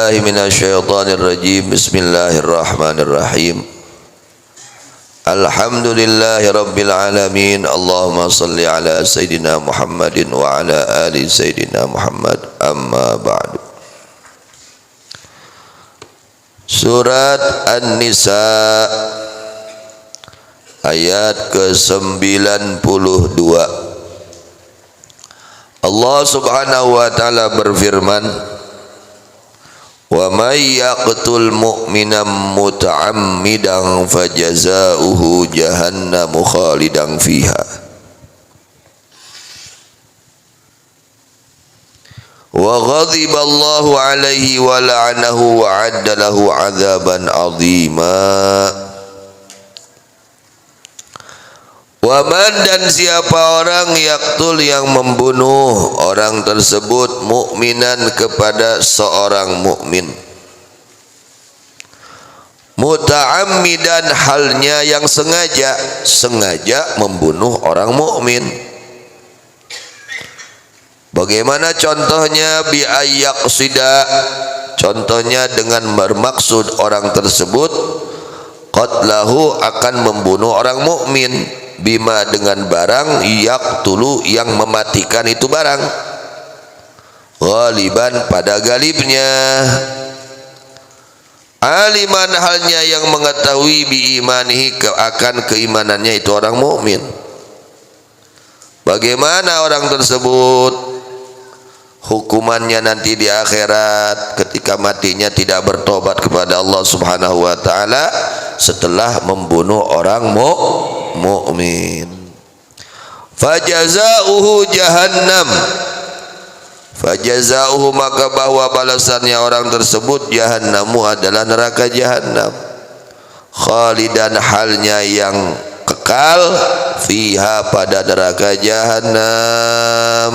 billahi minasyaitonir rajim. Bismillahirrahmanirrahim. Alhamdulillahi rabbil alamin. Allahumma salli ala sayyidina Muhammadin wa ala ali sayyidina Muhammad. Amma ba'du. Surat An-Nisa ayat ke-92. Allah Subhanahu wa taala berfirman, wa may yaqtul mu'minan muta'ammidan fajazaohu jahannamu khalidan fiha wa ghadiba Allahu alaihi wa la'anahu wa 'adda lahu 'adzaban 'azima. Waman, dan siapa orang yaktul yang membunuh orang tersebut mukminan kepada seorang mukmin, muta'ammidan halnya yang sengaja membunuh orang mukmin. Bagaimana contohnya? Bi ayyaqsida, contohnya dengan bermaksud orang tersebut qatlahu akan membunuh orang mukmin, bima dengan barang yaqtulu yang mematikan itu barang, ghaliban pada galibnya, aliman halnya yang mengetahui bi imanihi akan keimanannya itu orang mukmin. Bagaimana orang tersebut hukumannya nanti di akhirat ketika matinya tidak bertobat kepada Allah Subhanahu wa taala setelah membunuh orang mukmin. Fajazaohu jahannam, fajazaohu maka bahwa balasannya orang tersebut jahannamu adalah neraka jahanam, khalidan halnya yang kekal, fiha pada neraka jahanam.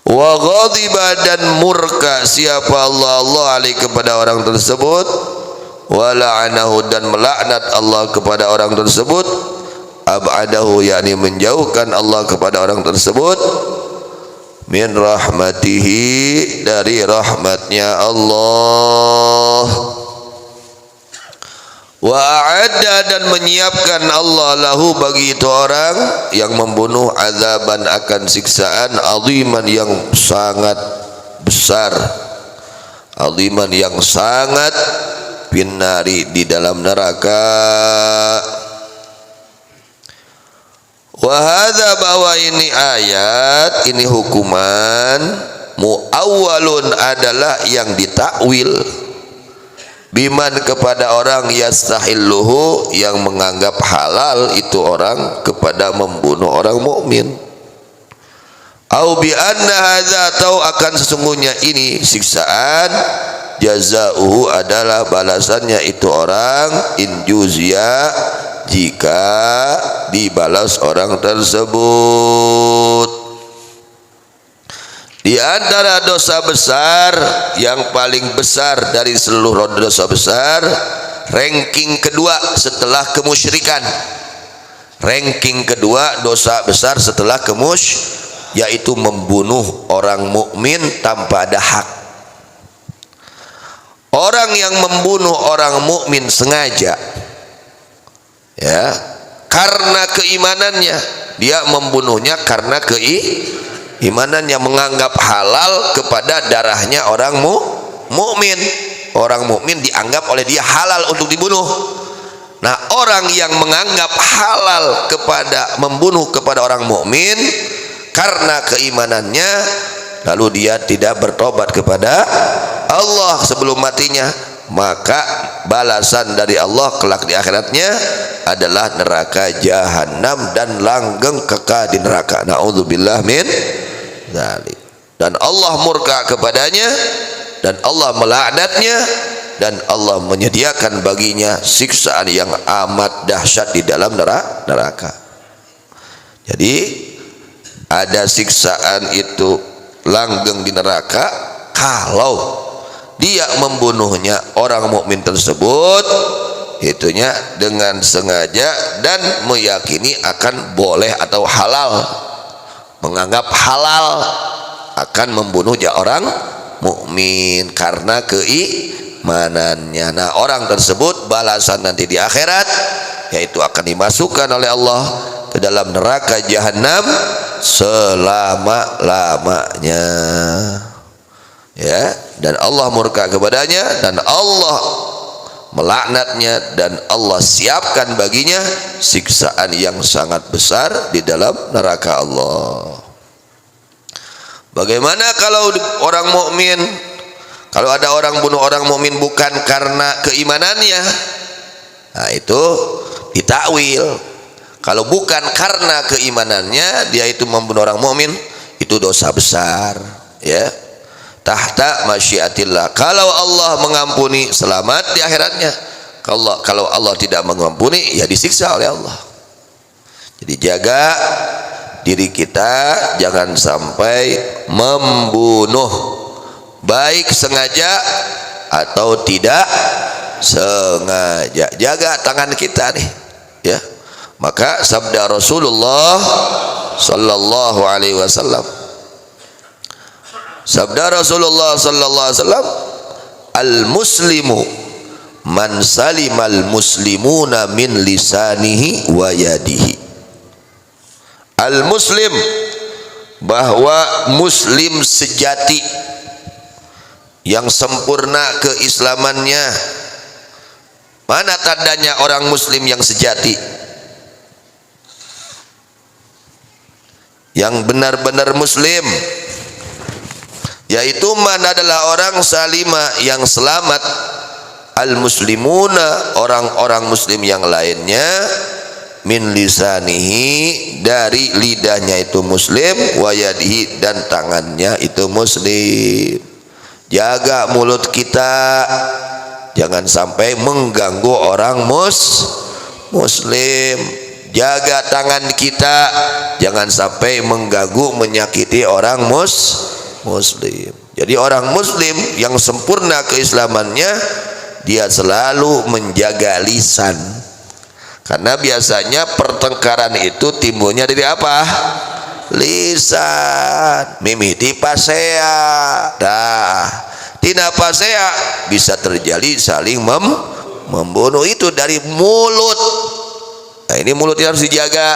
Wa ghadiba, dan murka siapa Allah alaihi kepada orang tersebut, wa la'anahu, dan melaknat Allah kepada orang tersebut, ab'adahu yakni menjauhkan Allah kepada orang tersebut, min rahmatihi dari rahmatnya Allah, wa a'adda, dan menyiapkan Allah lahu bagi itu orang yang membunuh azaban akan siksaan, aziman yang sangat besar, aziman yang sangat, finnari di dalam neraka. Wa hadza, bahwa ini ayat, ini hukuman, muawwalun adalah yang ditakwil, biman kepada orang yastahilluhu yang menganggap halal itu orang kepada membunuh orang mukmin, au bi anna hadza, atau akan sesungguhnya ini siksaan, jazauhu adalah balasannya itu orang, injuzia jika dibalas orang tersebut. Di antara dosa besar yang paling besar dari seluruh dosa besar, ranking kedua setelah kemusyrikan, ranking kedua dosa besar setelah yaitu membunuh orang mukmin tanpa ada hak. Orang yang membunuh orang mukmin sengaja, ya, karena keimanannya, dia membunuhnya karena imanannya, menganggap halal kepada darahnya orang mukmin. Orang mukmin dianggap oleh dia halal untuk dibunuh. Nah, orang yang menganggap halal kepada membunuh kepada orang mukmin karena keimanannya, lalu dia tidak bertobat kepada Allah sebelum matinya, maka balasan dari Allah kelak di akhiratnya adalah neraka jahanam dan langgeng kekal di neraka. Na'udzubillah min dzalik. Dan Allah murka kepadanya, dan Allah melaknatnya, dan Allah menyediakan baginya siksaan yang amat dahsyat di dalam neraka. Jadi ada siksaan itu langgeng di neraka kalau dia membunuhnya orang mukmin tersebut itunya dengan sengaja dan meyakini akan boleh atau halal, menganggap halal akan membunuh orang mukmin karena keimanannya. Nah, orang tersebut balasan nanti di akhirat yaitu akan dimasukkan oleh Allah ke dalam neraka jahanam selama-lamanya. Ya, dan Allah murka kepadanya dan Allah melaknatnya dan Allah siapkan baginya siksaan yang sangat besar di dalam neraka Allah. Bagaimana kalau orang mukmin, kalau ada orang bunuh orang mukmin bukan karena keimanannya? Nah, itu ditakwil. Kalau bukan karena keimanannya dia itu membunuh orang mukmin, itu dosa besar, ya. Tahta masyiatillah. Kalau Allah mengampuni, selamat di akhiratnya. Kalau Allah tidak mengampuni, ya disiksa oleh Allah. Jadi jaga diri kita jangan sampai membunuh, baik sengaja atau tidak sengaja. Jaga tangan kita nih, ya. Maka sabda Rasulullah sallallahu alaihi wasallam, sabda Rasulullah sallallahu alaihi wasallam, al-muslimu man salimal muslimuna min lisanihi wa yadihi. Al-muslim, bahwa muslim sejati yang sempurna keislamannya. Mana tandanya orang muslim yang sejati, yang benar-benar muslim? Yaitu mana adalah orang salima yang selamat, al-muslimuna, orang-orang muslim yang lainnya, min lisanihi, dari lidahnya itu muslim, wa yadihi, dan tangannya itu muslim. Jaga mulut kita jangan sampai mengganggu orang muslim. Jaga tangan kita jangan sampai mengganggu, menyakiti orang muslim. Jadi orang muslim yang sempurna keislamannya, dia selalu menjaga lisan. Karena biasanya pertengkaran itu timbulnya dari apa? Lisan. Mimiti pasea. Dah. Tina pasea bisa terjadi saling membunuh, itu dari mulut. Nah, ini mulut yang harus dijaga.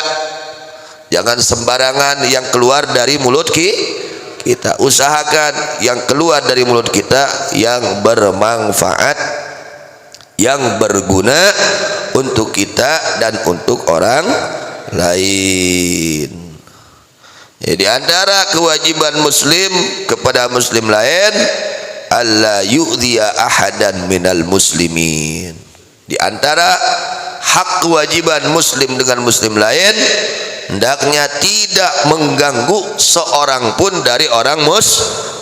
Jangan sembarangan yang keluar dari mulut kita. Usahakan yang keluar dari mulut kita yang bermanfaat, yang berguna untuk kita dan untuk orang lain. Jadi antara kewajiban muslim kepada muslim lain, alla yu'dhiya ahadan minal muslimin. Di antara hak kewajiban muslim dengan muslim lain, hendaknya tidak mengganggu seorang pun dari orang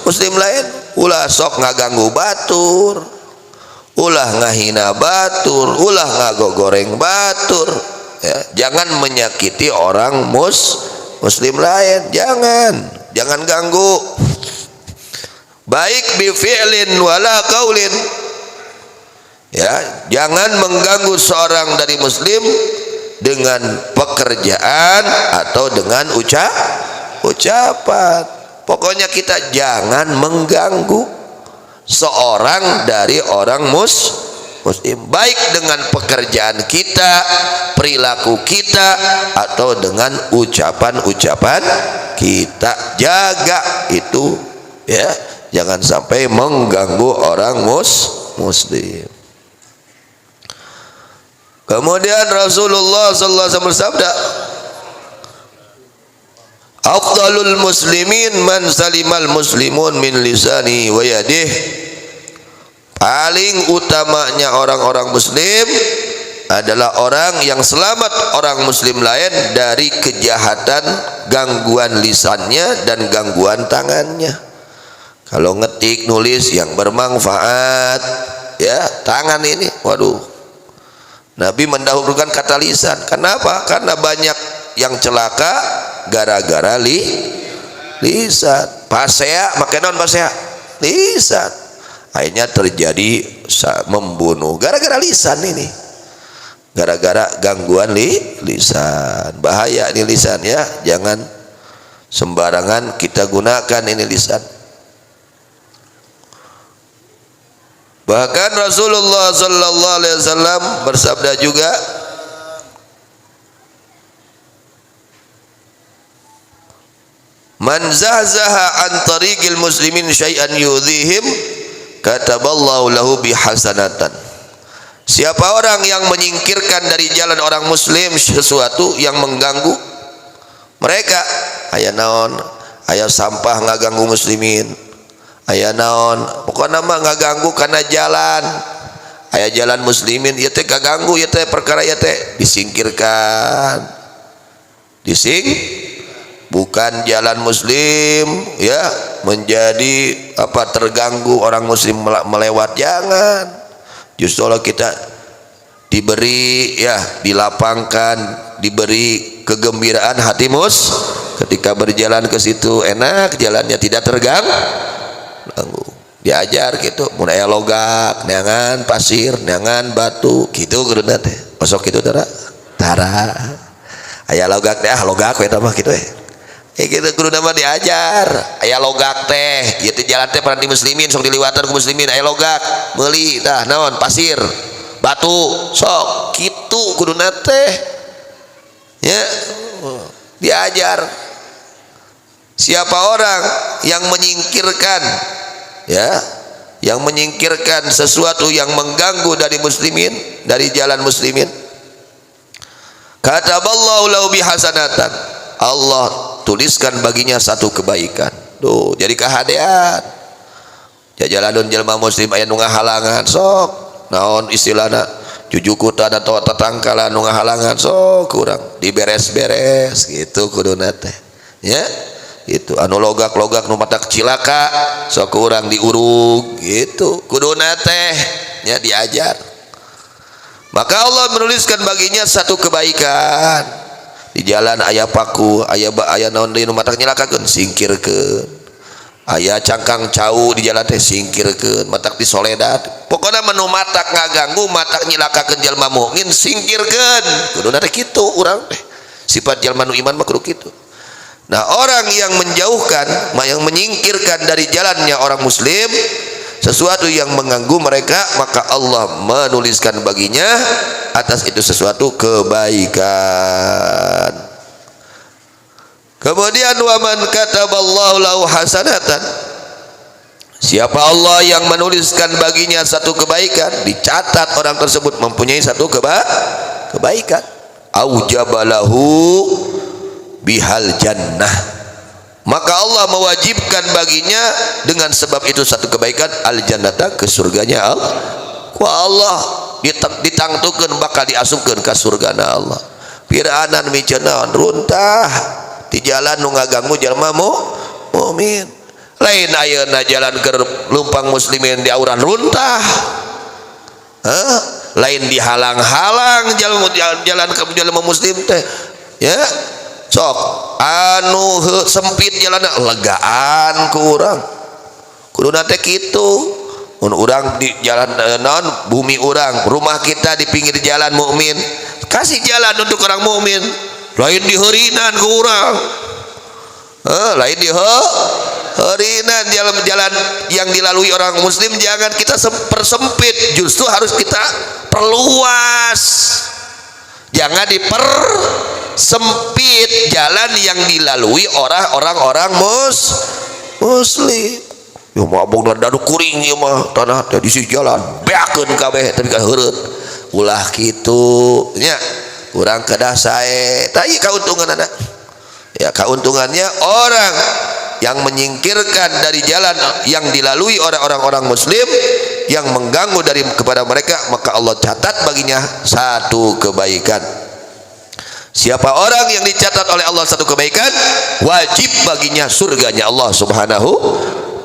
muslim lain. Ulah sok ngaganggu batur, ulah ngahina batur, ulah ngagogoreng batur, ya. Jangan menyakiti orang muslim lain, jangan ganggu, baik bi fi'lin wala qaulin, ya. Jangan mengganggu seorang dari muslim dengan pekerjaan atau dengan ucapan. Pokoknya kita jangan mengganggu seorang dari orang muslim, baik dengan pekerjaan kita, perilaku kita, atau dengan ucapan-ucapan kita. Jaga itu, ya. Jangan sampai mengganggu orang muslim. Kemudian Rasulullah sallallahu alaihi wasallam bersabda, afdalul muslimin man salimal muslimun min lisani wa yadih. Paling utamanya orang-orang muslim adalah orang yang selamat orang muslim lain dari kejahatan, gangguan lisannya dan gangguan tangannya. Kalau ngetik nulis yang bermanfaat, ya, tangan ini, waduh, Nabi mendahulukan kata lisan. Kenapa? Karena banyak yang celaka gara-gara lisan. Pasea, makai non pasea, lisan. Akhirnya terjadi membunuh gara-gara lisan ini. Gara-gara gangguan lisan. Bahaya ini lisan, ya. Jangan sembarangan kita gunakan ini lisan. Bahkan Rasulullah sallallahu alaihi wasallam bersabda juga, man zahzaha an tariqil muslimin syai'an yudhihim kataballahu lahu bihasanatan. Siapa orang yang menyingkirkan dari jalan orang muslim sesuatu yang mengganggu mereka, aya naon, aya sampah ngaganggu muslimin, aya naon, pokokna mah ngaganggu kana jalan, aya jalan muslimin ieu teh kaganggu, ieu teh perkara ieu teh disingkirkan. Bukan jalan muslim ya menjadi apa terganggu orang muslim melewat, jangan. Justru kalau kita diberi ya dilapangkan, diberi kegembiraan hati ketika berjalan ke situ enak, jalannya tidak terganggu, diajar gitu, mun aya logak, neangan pasir, neangan batu, gitu geureuna teh. Masuk kitu tara? Tara. Aya logak teh, logak we mah kitu gitu guru nama diajar, aya logak teh, ieu teh jalan teh paranti muslimin sok diliwatan ku muslimin, aya logak, meuli tah naon pasir, batu, sok kitu kuduna teh. Ya, diajar. Siapa orang yang menyingkirkan ya, yang menyingkirkan sesuatu yang mengganggu dari muslimin, dari jalan muslimin, kataballahu lahu bihasanatan, Allah tuliskan baginya satu kebaikan. Tuh jadi kahadean jajalanun jelema muslim aya nu ngahalangan sok naon istilahna jujukutan atau tatangkalan nu ngahalangan sok kurang diberes-beres gitu kuduna teh ya, itu anu logak-logak nu matak cilaka sok kurang diurug gitu kuduna teh ya, diajar. Maka Allah menuliskan baginya satu kebaikan. Di jalan aya paku, aya naon deui nu matak nyilakakeun, singkirkeun. Aya cangkang cau di jalan teh, singkirkeun, matak disoledat. Pokona menu matak ngaganggu, matak nyilakakeun jalma mukmin, singkirkeun. Kuduna teh kitu urang teh. Sifat jalma nu iman mah kudu kitu. Nah, orang yang menjauhkan, yang menyingkirkan dari jalannya orang muslim sesuatu yang mengganggu mereka, maka Allah menuliskan baginya atas itu sesuatu kebaikan. Kemudian waman kataballahu lahu hasanatan, siapa Allah yang menuliskan baginya satu kebaikan, dicatat orang tersebut mempunyai satu kebaikan, aujabalahu bihal jannah, maka Allah mewajibkan baginya dengan sebab itu satu kebaikan al jannata, ke surganya Allah. Ku Allah ditangtukeun bakal diasupkeun ka surgana Allah. Piraanan miceuna runtah di jalan nu ngaganggu jalma mukmin. Lain ayeuna jalan keur lumpang muslimin di auran runtah. Lain dihalang-halang jalan ke jalma muslim teh. Ya. Sok anu sempit jalanna legaan ku urang. Kuduna teh kitu. Mun urang di jalan non bumi urang, rumah kita di pinggir jalan mukmin, kasih jalan untuk orang mukmin. Lain diheurinan ku urang. Lain diheurinan jalan-jalan yang dilalui orang muslim jangan kita persempit, justru harus kita perluas. Jangan dipersempit jalan yang dilalui orang-orang muslim. Ya mabok dadu kuring ieu mah tanah teh di jalan beakeun kabeh tapi ka heureut ulah kitu nya urang kedah sae tah ieu kauntunganna ya, kauntungannya orang yang menyingkirkan dari jalan yang dilalui orang-orang muslim yang mengganggu dari kepada mereka, maka Allah catat baginya satu kebaikan. Siapa orang yang dicatat oleh Allah satu kebaikan, wajib baginya surganya Allah Subhanahu.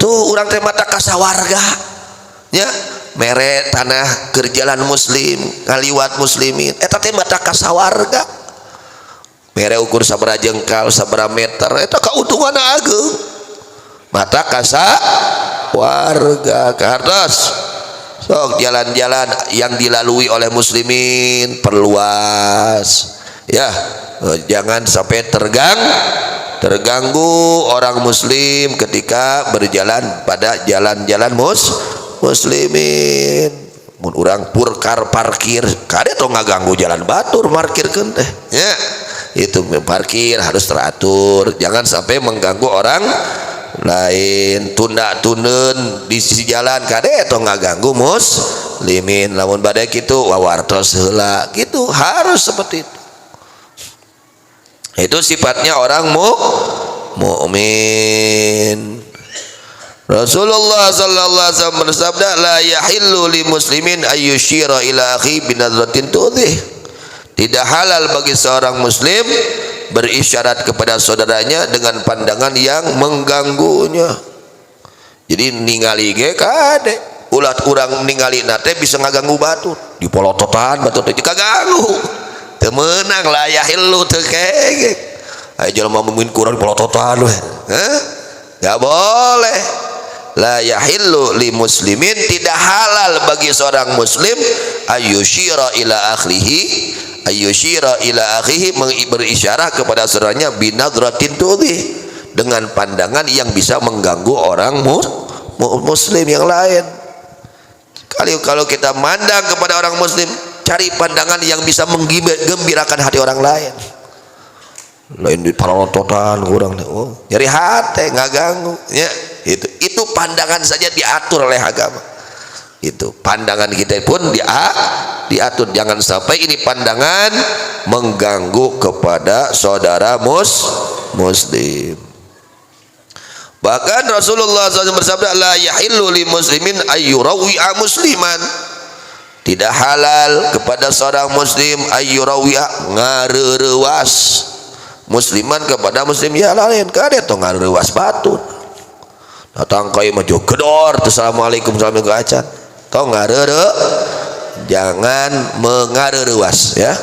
Tuh urang teh mata kasawarga nya mere tanah keur jalan muslim ngaliwat muslimin eta teh mata kasawarga mere ukur sabaraha jengkal sabaraha meter eta kauntunganna ageung mata kasawarga. Kartos sok jalan-jalan yang dilalui oleh muslimin perluas ya, jangan sampai terganggu orang muslim ketika berjalan pada jalan-jalan muslimin. Mun urang purkar parkir kade tong ngaganggu jalan batur markirkeun teh nya. Itu parkir harus teratur, jangan sampai mengganggu orang lain. Tunda-tunden di sisi jalan kade tong ngaganggu muslimin. Lamun bade kitu wawartos heula gitu, harus seperti itu. Itu sifatnya orang mukmin. Rasulullah sallallahu alaihi wasallam bersabda, la yahillu li muslimin ayyushira ila akhi binadratin tudhih. Tidak halal bagi seorang muslim berisyarat kepada saudaranya dengan pandangan yang mengganggunya. Jadi ningali ge kade ulat urang ningali nate bisa ngaganggu batur, dipolototan batur teh kaganggu. Teu meunang la yahillu teu kege. Aya jelema mungkin kurang polototan we. Enggak boleh. La yahillu li muslimin, tidak halal bagi seorang muslim ayyushira ila akhihi berisyarah kepada saudaranya binadratin tudhi, dengan pandangan yang bisa mengganggu orang muslim yang lain. Kalau kita mandang kepada orang muslim, cari pandangan yang bisa menggembirakan hati orang lain. Lain di parototan kurang nyari hati nggak ganggu ya. Itu pandangan saja diatur oleh agama. Itu pandangan kita pun diatur, jangan sampai ini pandangan mengganggu kepada saudara muslim. Bahkan Rasulullah SAW bersabda, la yahillu li muslimin ayyurawi'a musliman. Tidak halal kepada seorang muslim ayyurawi'a ngarerewas musliman kepada muslim yang lain. Kade tong ngarerewas batur. Datang kai maju gedor, assalamualaikum warahmatullahi wabarakatuh. Tong ngarere, jangan mengarerewas ya.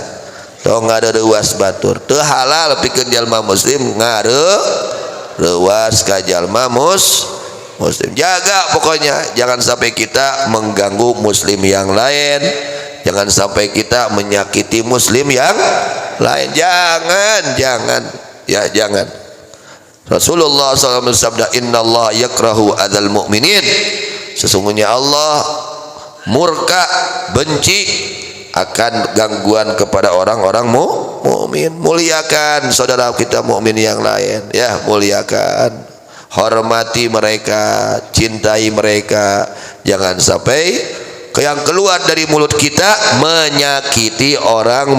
Tong ngarerewas batur. Teu halal pikeun jalma muslim ngarerewas ka jalma muslim. Jaga pokoknya, jangan sampai kita mengganggu muslim yang lain. Jangan sampai kita menyakiti muslim yang lain. Jangan ya, jangan. Rasulullah SAW bersabda, innallaha yakrahu adzal mu'minin. Sesungguhnya Allah murka, benci akan gangguan kepada orang-orang mukmin. Muliakan saudara kita mukmin yang lain ya, muliakan, hormati mereka, cintai mereka. Jangan sampai yang keluar dari mulut kita menyakiti orang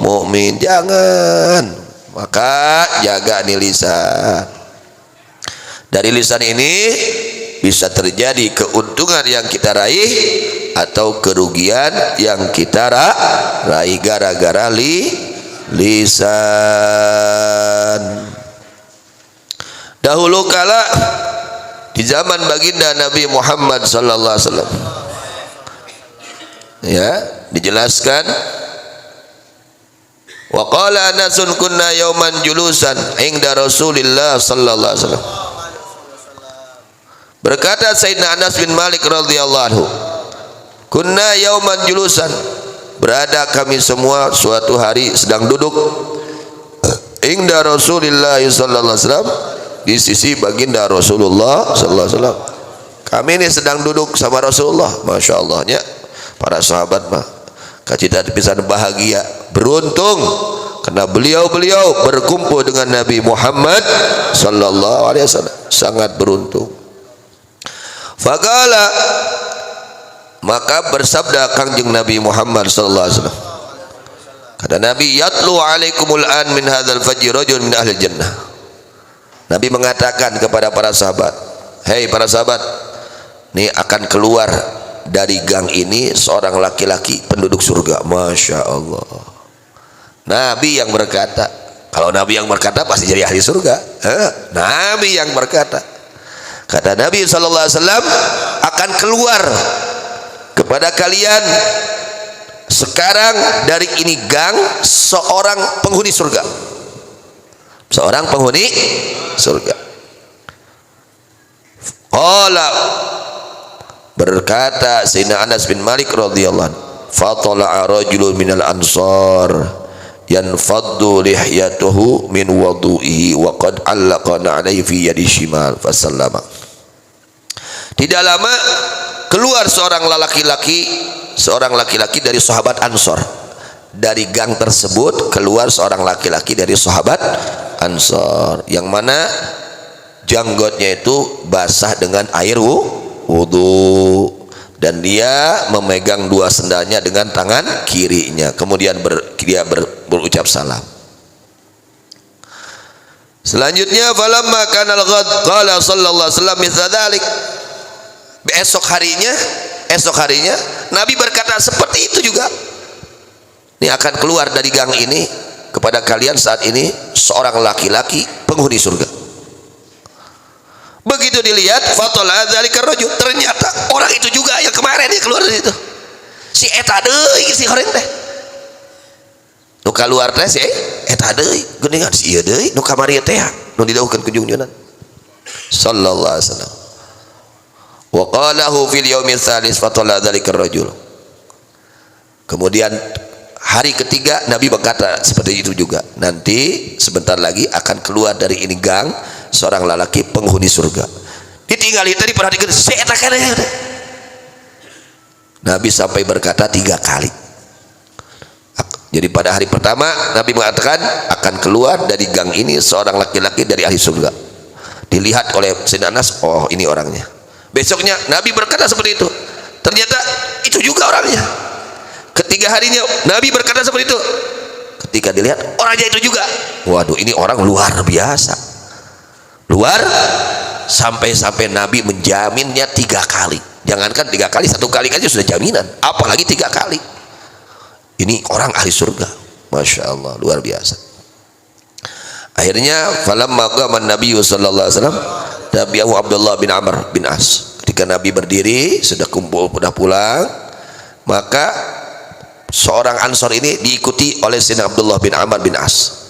mukmin. Jangan. Maka jaga nih lisan. Dari lisan ini bisa terjadi keuntungan yang kita raih atau kerugian yang kita raih gara-gara lisan. Dahulu kala di zaman baginda Nabi Muhammad sallallahu alaihi wasallam ya, dijelaskan, wa qala anasun kunna yauman julusan inda Rasulillah sallallahu alaihi wasallam. Berkata Sayyidina Anas bin Malik radhiyallahu anhu, kunna yauman julusan, berada kami semua suatu hari sedang duduk inda Rasulillah sallallahu alaihi wasallam, di sisi baginda Rasulullah sallallahu alaihi wasallam. Kami ini sedang duduk sama Rasulullah, masya Allahnya para sahabat mah kacita pisan bahagia, beruntung karena beliau berkumpul dengan Nabi Muhammad sallallahu alaihi wasallam, sangat beruntung. Faqala, maka bersabda Kangjeng Nabi Muhammad sallallahu alaihi wasallam, kata Nabi, yatlu alaikumul an min hadzal fajr rajul min ahli jannah. Nabi mengatakan kepada para sahabat, hei para sahabat, ini akan keluar dari gang ini seorang laki-laki penduduk surga. Masya Allah. Nabi yang berkata. Kalau Nabi yang berkata pasti jadi ahli surga. Nabi yang berkata. Kata Nabi SAW, akan keluar kepada kalian sekarang dari ini gang seorang penghuni surga. Seorang penghuni surga. Qala, berkata Sayyidina Anas bin Malik radhiyallahu anhu, fatala'a rajulun minal ansar yanfaddu lihyatuhu min wudu'ihi wa qad allaqa 'alaihi fi yadi shimal fasallama. Tidak lama keluar seorang laki-laki dari sahabat Ansor. Dari gang tersebut keluar seorang laki-laki dari sahabat Ansor, yang mana janggutnya itu basah dengan air wudu, dan dia memegang dua sendalnya dengan tangan kirinya. Kemudian dia berucap salam. Selanjutnya, falamma kana al-ghad qala sallallahu alaihi wasallam mithla dzalik. Esok harinya Nabi berkata seperti itu juga. Ini akan keluar dari gang ini kepada kalian saat ini seorang laki-laki penghuni surga. Begitu dilihat, fatala dzalikar rajul, ternyata orang itu juga yang kemarin dia keluar dari itu. Si eta deui si horeng teh. Nu kaluar teh si eta deui, geuningan si ieu deui nu kamari teh nu didawuhkeun ku junjungan sallallahu alaihi wasallam. Wa qalahu fil yaumil tsalis fatala dzalikar rajul. Kemudian hari ketiga Nabi berkata seperti itu juga. Nanti sebentar lagi akan keluar dari ini gang seorang lelaki penghuni surga. Ditinggali tadi perhatikan seeta kana. Nabi sampai berkata 3 kali. Jadi pada hari pertama Nabi mengatakan akan keluar dari gang ini seorang laki-laki dari ahli surga. Dilihat oleh Sayyidina Anas, oh ini orangnya. Besoknya Nabi berkata seperti itu. Ternyata itu juga orangnya. Ketiga harinya Nabi berkata seperti itu. Ketika dilihat orangnya itu juga. Waduh, ini orang luar biasa. Luar sampai Nabi menjaminnya 3 kali. Jangankan 3 kali, 1 kali aja sudah jaminan. Apalagi 3 kali. Ini orang ahli surga. Masya Allah, luar biasa. Akhirnya falamma qama an-nabiy sallallahu alaihi wasallam tabi'ahu Abdullah bin Amr bin As. Ketika Nabi berdiri sudah kumpul, sudah pulang, maka seorang Ansor ini diikuti oleh Sayyidina Abdullah bin Amr bin As.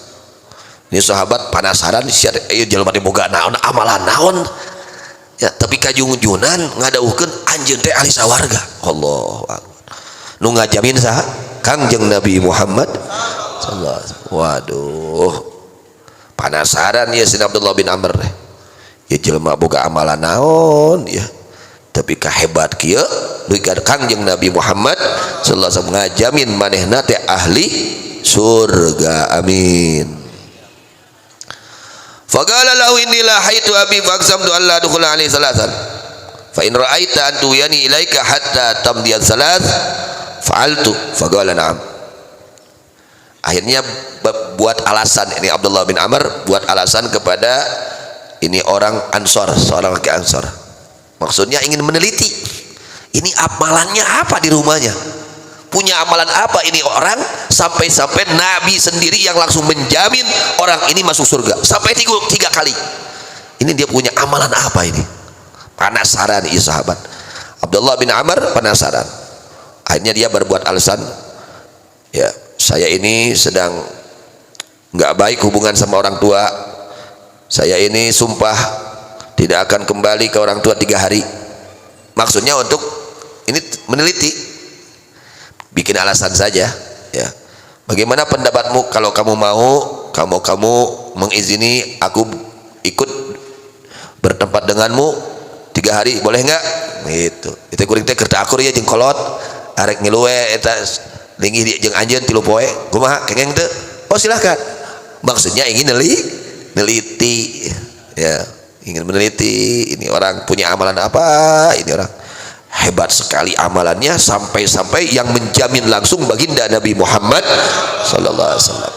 Ini sahabat penasaran, ayo jelema teh boga naon amalan naon ya, tapi kajung-junan ngadawuhkeun anjeun teh ahli sawarga. Allahu akbar. Nu ngajamin saha? Kangjeng Nabi Muhammad sallallahu alaihi wasallam. Waduh, penasaran ya Sayyidina Abdullah bin Amr teh. Ya jelema boga amalan naon ya, tapi kahebat kieu duikan Kangjeng Nabi Muhammad sallallahu alaihi wasallam ngajamin manehna teh ahli surga. Amin. Faqala lahu inni la haitu abi faqsamtu alla dukhula alaihi salatan fa in ra'aita an tuyani ilaika hatta tamdiyat salat fa'altu. Faqala na'am. Akhirnya buat alasan, ini Abdullah bin Amr buat alasan kepada ini orang Ansor, seorang laki Ansor. Maksudnya ingin meneliti ini amalannya apa di rumahnya, punya amalan apa ini orang sampai Nabi sendiri yang langsung menjamin orang ini masuk surga sampai 3 kali. Ini dia punya amalan apa ini? Penasaran ini sahabat Abdullah bin Amr, penasaran. Akhirnya dia berbuat alasan, ya saya ini sedang nggak baik hubungan sama orang tua, saya ini sumpah tidak akan kembali ke orang tua 3 hari. Maksudnya untuk ini meneliti, bikin alasan saja ya. Bagaimana pendapatmu kalau kamu mau kamu mengizini aku ikut bertempat denganmu 3 hari, boleh nggak? Gitu. Itu kuring teh kerta akur ya jeung kolot arek ngiluwe eta linggih di jeung anjeun 3 poe. Kumaha kengeng teu? Oh silahkan. Maksudnya ingin neliti ya, ingin meneliti ini orang punya amalan apa, ini orang hebat sekali amalannya sampai yang menjamin langsung baginda Nabi Muhammad sallallahu alaihi wasallam.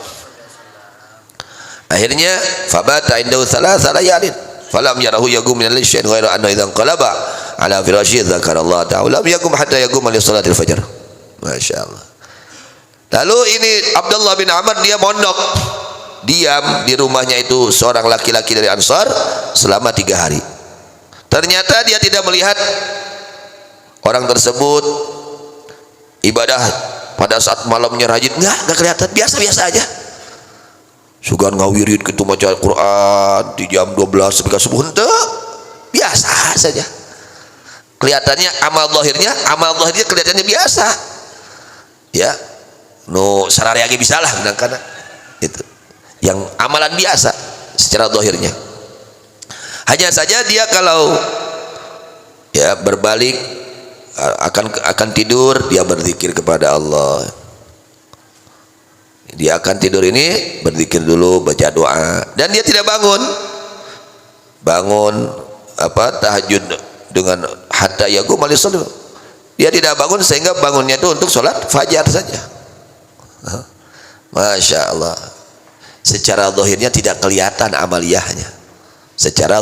Akhirnya fabata indahu thalatha layalin falam yarahu yaqum min al-layli syai'un ghairu anna idza qalaba ala firashihi dzakarallaha ta'ala lam yaqum hatta yaqum li salatil fajr. Masyaallah. Lalu ini Abdullah bin Amr dia mondok, diam di rumahnya itu seorang laki-laki dari Ansar selama 3 hari. Ternyata dia tidak melihat orang tersebut ibadah pada saat malamnya rajin, nggak kelihatan, biasa-biasa aja. Sugan ngawirid gitu maca Al-Quran di jam 12 sebelum subuh, henteu biasa saja. Kelihatannya amal zahirnya kelihatannya biasa. Ya, no sarariage bisa lah karena itu. Yang amalan biasa secara zahirnya. Hanya saja dia kalau ya berbalik akan tidur dia berzikir kepada Allah. Dia akan tidur ini berzikir dulu, baca doa, dan dia tidak bangun tahajud dengan hatta yaqum al-salat. Dia tidak bangun sehingga bangunnya itu untuk sholat fajar saja. Masya Allah. Secara zahirnya tidak kelihatan amaliyahnya. Secara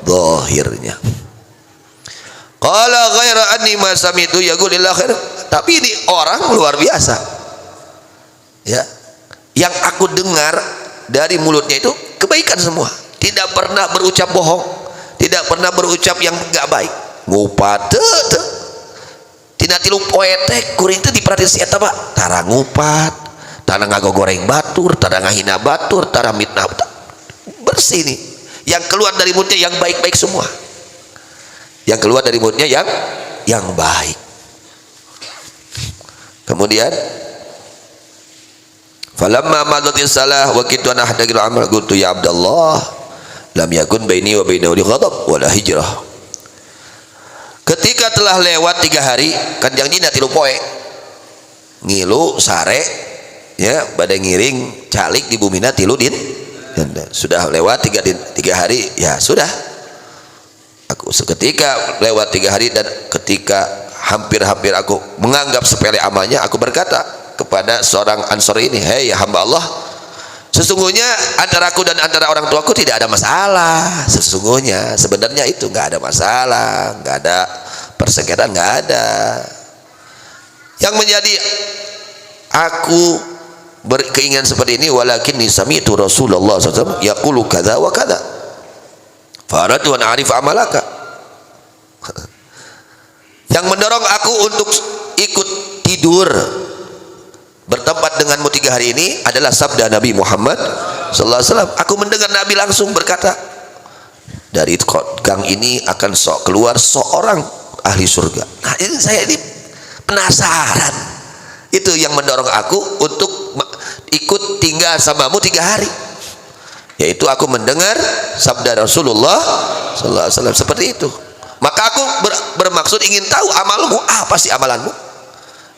zahirnya. Qala ghaira anni ma sami'tu yaqul lil akhir. Tapi ini orang luar biasa. Ya, yang aku dengar dari mulutnya itu kebaikan semua, tidak pernah berucap bohong, tidak pernah berucap yang enggak baik. Ngupat tina tilu poetek kuring teh diperhati eta Pak, tara ngupat, tara ngagogoreng batur, tara ngahina batur, tara mitnah, bersih nih. Yang keluar dari mulutnya yang baik-baik semua, yang keluar dari mulutnya yang baik. Kemudian falamma madatis salah wa kitu ana hadagil amal qultu ya Abdullah lam yakun baini wa bainahu ghadab wala hijrah. Ketika telah lewat 3 hari kan janjina 3 poe ngilu sare ya badai ngiring calik di bumina 3 din sudah lewat 3 hari ya sudah. Aku seketika lewat 3 hari dan ketika hampir-hampir aku menganggap sepele amalnya, aku berkata kepada seorang Ansor ini, hei hamba Allah, sesungguhnya antara aku dan antara orang tuaku tidak ada masalah. Sesungguhnya sebenarnya itu nggak ada masalah, nggak ada persengketaan, nggak ada. Yang menjadi aku berkeinginan seperti ini, walakinni sami'tu Rasulullah SAW yaqulu kadza wa kadza faratu an arif amalaka. Yang mendorong aku untuk ikut tidur bertempat denganmu 3 hari ini adalah sabda Nabi Muhammad sallallahu alaihi wasallam. Aku mendengar Nabi langsung berkata, dari gang ini akan keluar seorang ahli surga. Nah, ini saya ini penasaran. Itu yang mendorong aku untuk ikut tinggal samamu 3 hari. Yaitu aku mendengar sabda Rasulullah sallallahu alaihi wasallam seperti itu. Maka aku bermaksud ingin tahu amalmu, apa sih amalanmu?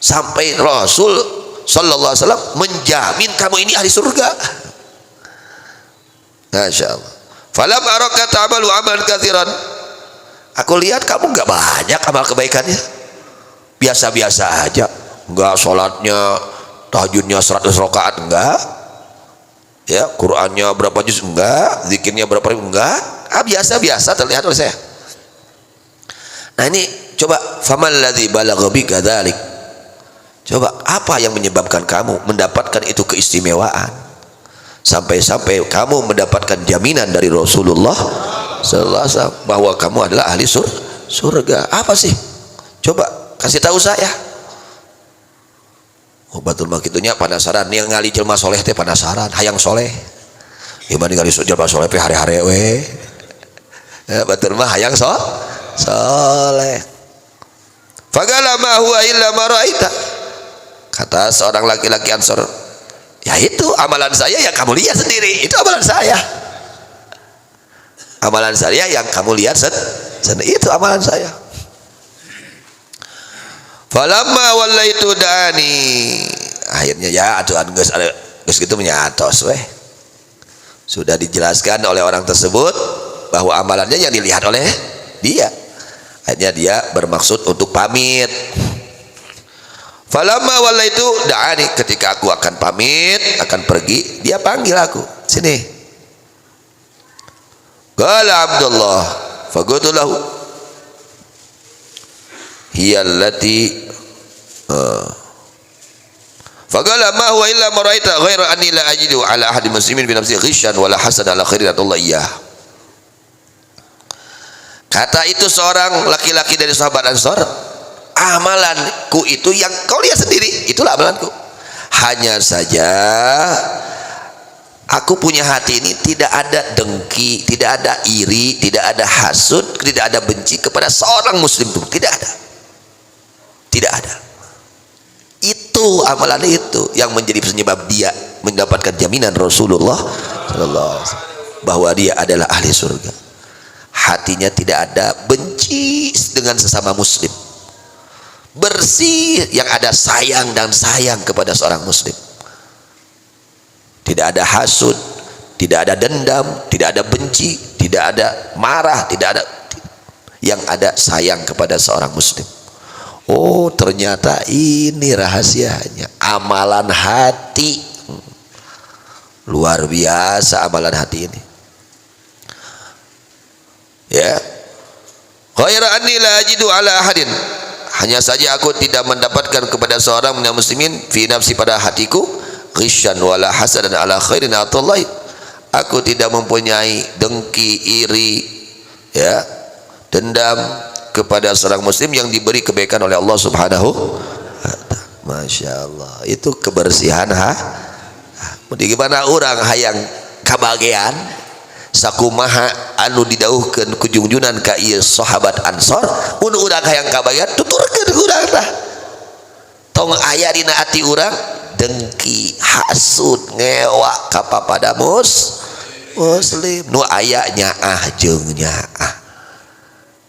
Sampai Rasul sallallahu alaihi wasallam menjamin kamu ini ahli surga. Masya Allah. Falam araka ta'malu amalan katsiran. Aku lihat kamu enggak banyak amal kebaikannya, biasa-biasa aja. Enggak sholatnya, tahajudnya 100 rakaat enggak, ya Qurannya berapa juz enggak, zikirnya berapa ribu enggak, biasa-biasa terlihat oleh saya. Nah ini coba, faman ladzi balagha bika dzalik. Coba apa yang menyebabkan kamu mendapatkan itu keistimewaan sampai-sampai kamu mendapatkan jaminan dari Rasulullah sallallahu alaihi wasallam bahwa kamu adalah ahli surga. Apa sih? Coba kasih tahu saya. Oh batul mah kitunya penasaran nih ngali jelema soleh teh penasaran hayang soleh. Gimana ngali jelema soleh teh hari-hari we. Ya batul mah hayang soleh. Fagala ma huwa illa ma ra'aita. Kata seorang laki-laki Ansor, ya itu amalan saya yang kamu lihat sendiri, itu amalan saya. Amalan saya yang kamu lihat sendiri, itu amalan saya. Falamma wallaitu dani. Akhirnya ya aturan geus gitu menyatos weh. Sudah dijelaskan oleh orang tersebut bahwa amalannya yang dilihat oleh dia. Akhirnya dia bermaksud untuk pamit. Falamma wallaitu da'ani, ketika aku akan pamit, akan pergi, dia panggil aku, sini. Qala Abdullah, faqultu lahu hiya allati faqala ma huwa illa ma ra'aita ghaira anni la ajidu ala ahadi muslimin bi nafsi ghishan wala hasad ala khairatullah iyyah. Kata itu seorang laki-laki dari sahabat Ansor, amalanku itu yang kau lihat sendiri, itulah amalanku. Hanya saja aku punya hati ini tidak ada dengki, tidak ada iri, tidak ada hasud, tidak ada benci kepada seorang muslim pun, tidak ada. Tidak ada. Itu amalan itu yang menjadi penyebab dia mendapatkan jaminan Rasulullah sallallahu alaihi wasallam bahwa dia adalah ahli surga. Hatinya tidak ada benci dengan sesama muslim, bersih, yang ada sayang dan sayang kepada seorang muslim. Tidak ada hasud, tidak ada dendam, tidak ada benci, tidak ada marah, tidak ada, yang ada sayang kepada seorang muslim. Oh, ternyata ini rahasianya, amalan hati. Luar biasa amalan hati ini. Ya. Ghaira anni la ajidu ala ahadin, hanya saja aku tidak mendapatkan kepada seorang minal muslimin fi nafsi, pada hatiku, ghisyan wala hasadan ala khairin atallahi, aku tidak mempunyai dengki, iri, ya, dendam kepada seorang muslim yang diberi kebaikan oleh Allah Subhanahu wa ta'ala. Masya Allah, itu kebersihan gimana orang hayang kabagean sakumaha anu didauhkeun ku junjunan ka ieu sahabat Ansor, mun urang hayang kabagean tuturkeun urang tah. Tong aya dina ati urang dengki, hasud, ngewa ka papada muslim, nu aya nyaah jeung nyaah.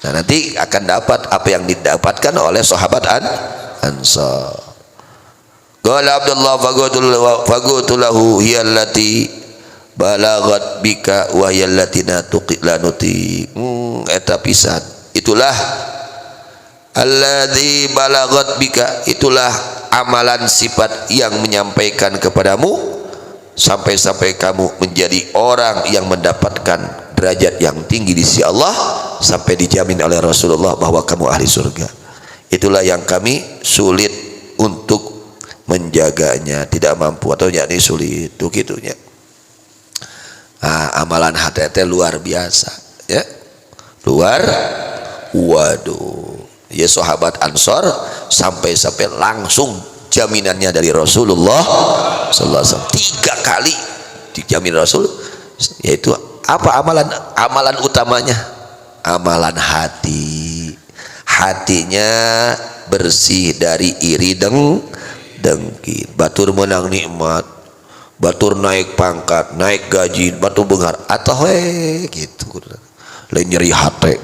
Nah, nanti akan dapat apa yang didapatkan oleh sahabat Ansor. Qala Abdullah fagutulahu hiyallati balagat bika wa hiyallati lanuti. Eta pisan, itulah alladzi balagat bika, itulah amalan sifat yang menyampaikan kepadamu sampai-sampai kamu menjadi orang yang mendapatkan derajat yang tinggi di sisi Allah, sampai dijamin oleh Rasulullah bahwa kamu ahli surga. Itulah yang kami sulit untuk menjaganya, tidak mampu atau yakni sulit itu gitunya. Amalan hati luar biasa, ya, luar, waduh, ya sahabat Ansor sampai langsung jaminannya dari Rasulullah sallallahu alaihi wasallam 3 kali dijamin Rasul, yaitu apa amalan utamanya, amalan hati, hatinya bersih dari iri dengki, batur menang nikmat, batur naik pangkat, naik gaji, batur benghar atau gitu, lain nyeri hati,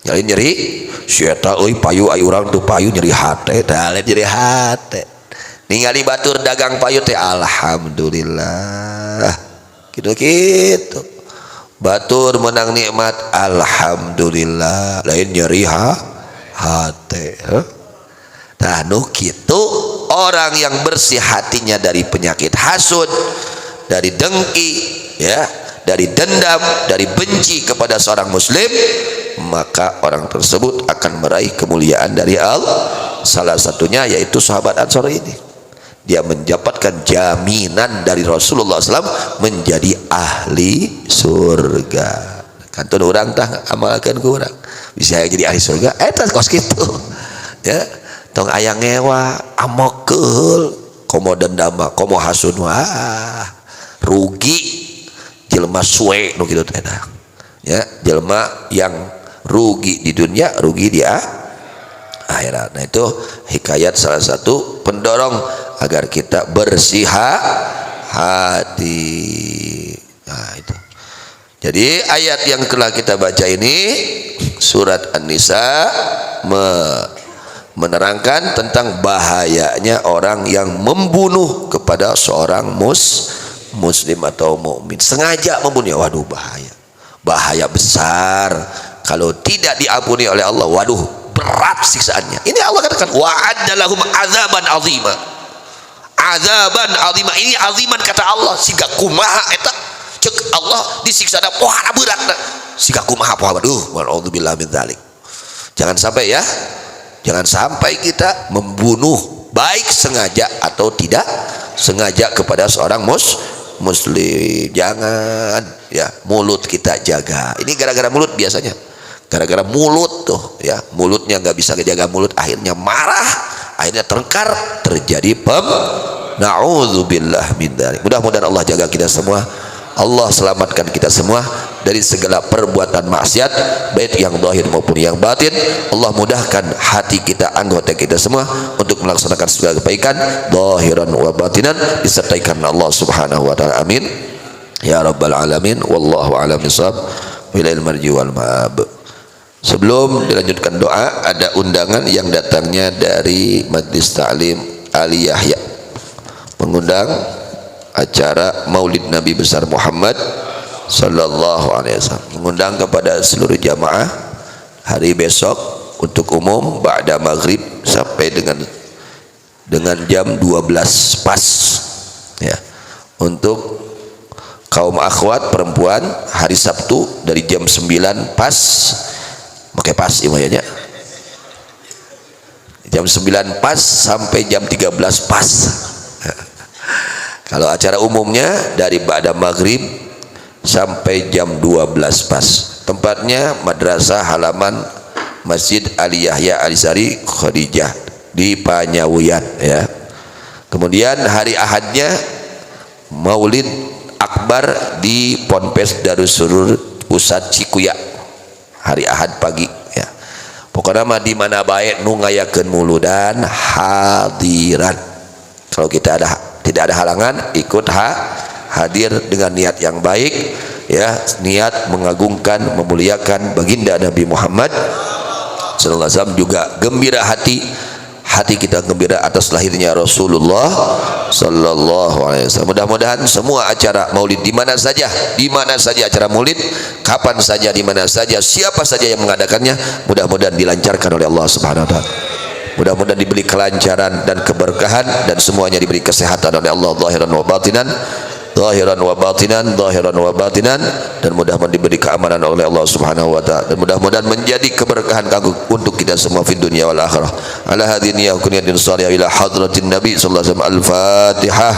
lain nyeri syeta euy payu aya urang tuh payu nyeri hati, tah lain nyeri hati, ningali batur dagang payu teh alhamdulillah, gitu, batur menang nikmat alhamdulillah, lain nyeri hati. Nah, kitu orang yang bersih hatinya dari penyakit hasud, dari dengki, ya, dari dendam, dari benci kepada seorang muslim, maka orang tersebut akan meraih kemuliaan dari Allah. Salah satunya yaitu sahabat Ansor ini, dia mendapatkan jaminan dari Rasulullah SAW menjadi ahli surga. Kantun orang tah amalkan ku urang bisa jadi ahli surga, eta kos kitu, ya. Tong aya ngewa amokeul komo dendam komo hasud, wah rugi jelema suwe nu kitu teh, ya, jelema yang rugi di dunia, rugi di akhirat. Nah, itu hikayat salah satu pendorong agar kita bersih hati. Nah, itu jadi ayat yang telah kita baca ini surat An-Nisa menerangkan tentang bahayanya orang yang membunuh kepada seorang muslim atau mukmin, sengaja membunuh. Waduh, bahaya besar. Kalau tidak diampuni oleh Allah, waduh, berat siksaannya. Ini Allah katakan wa'adda lahum azaban azima, azaban azima, ini aziman kata Allah, siga kumaha eta cek Allah disiksa da poha beratna siga kumaha poha. Waduh, wa'udzubillahi min dzalik. Jangan sampai, ya, jangan sampai kita membunuh baik sengaja atau tidak sengaja kepada seorang muslim. Jangan, ya, mulut kita jaga. Ini gara-gara mulut biasanya, gara-gara mulut tuh, ya, mulutnya nggak bisa jaga mulut, akhirnya marah, akhirnya tengkar, terjadi na'udzubillah min dzalik. Mudah-mudahan Allah jaga kita semua, Allah selamatkan kita semua dari segala perbuatan maksiat baik yang zahir maupun yang batin. Allah mudahkan hati kita, anggota kita semua untuk melaksanakan segala kebaikan zahiran wa batinan disertai karena Allah Subhanahu wa taala. Amin ya rabbal alamin. Wallahu a'lam bishawab. Wa ilal marji wal ma'ab. Sebelum dilanjutkan doa, ada undangan yang datangnya dari Majlis Ta'lim Ali Yahya, mengundang acara Maulid Nabi besar Muhammad sallallahu alaihi wasallam, mengundang kepada seluruh jamaah hari besok untuk umum ba'da maghrib sampai dengan jam 12 pas ya. Untuk kaum akhwat perempuan hari Sabtu dari jam 9 pas, pakai pas imayanya, jam 9 pas sampai jam 13 pas. Kalau acara umumnya dari ba'da maghrib sampai jam 12 pas. Tempatnya Madrasah Halaman Masjid Ali Yahya Alisari Khadijah di Panyawian ya. Kemudian hari Ahadnya Maulid Akbar di Ponpes Darussurur Pusat Cikuya hari Ahad pagi ya. Pokoknya mah di mana baik nu ngayakeun muludan hadiran. Kalau kita tidak ada halangan, ikut hadir dengan niat yang baik ya, niat mengagungkan memuliakan baginda Nabi Muhammad sallallahu alaihi wasallam, juga gembira hati kita gembira atas lahirnya Rasulullah sallallahu alaihi wasallam. Mudah-mudahan semua acara maulid di mana saja acara maulid, kapan saja, di mana saja, siapa saja yang mengadakannya, mudah-mudahan dilancarkan oleh Allah Subhanahu wa taala. Mudah-mudahan diberi kelancaran dan keberkahan, dan semuanya diberi kesehatan oleh Allah zahiran wa batinan, dan mudah-mudahan diberi keamanan oleh Allah Subhanahu wa taala, dan mudah-mudahan menjadi keberkahan untuk kita semua di dunia wal akhirah. Ala hadhihi niyyah kunyatin shalihah ila hadratin nabi sallallahu alaihi wasallam. Al-Fatihah.